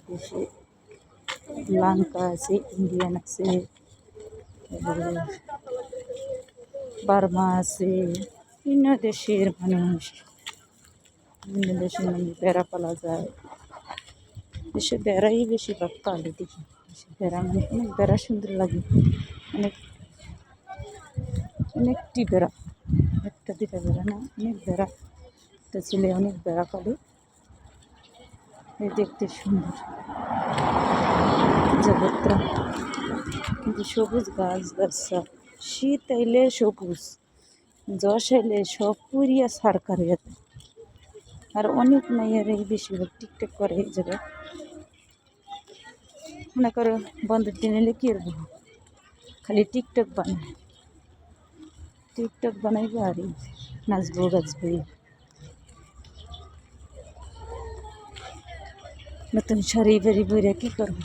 দেশে লঙ্কা আছে, ইন্ডিয়ান আছে, বার্মা আছে, বিভিন্ন দেশের মানুষ, বিভিন্ন দেশের মানুষ বেড়া পালা যায়। দেশে বেড়াই বেশিরভাগ পালে দেখি। বেড়া মানে অনেক বেড়া সুন্দর লাগে, অনেক অনেকটি বেড়া, একটা দুটা বেড়া না, অনেক বেড়া। একটা ছেলে অনেক বেড়া পালে, দেখতে সুন্দর জগৎটা। কিন্তু সবুজ গাছ গাছা, শীত আইলে সবুজ, যশ আইলে সব পুরিয়া সারকার হয়ে যায়। আর অনেক মেয়ের এই বেশিরভাগ টিকটক করে এই জায়গায়। মনে করো বন্ধের দিন এলে কি করবো, খালি টিকটক বানায়, টিকটক বানাইবো আর নাচবো গাছবো। নতুন শাড়ি বাড়ি বইরা কি করবো।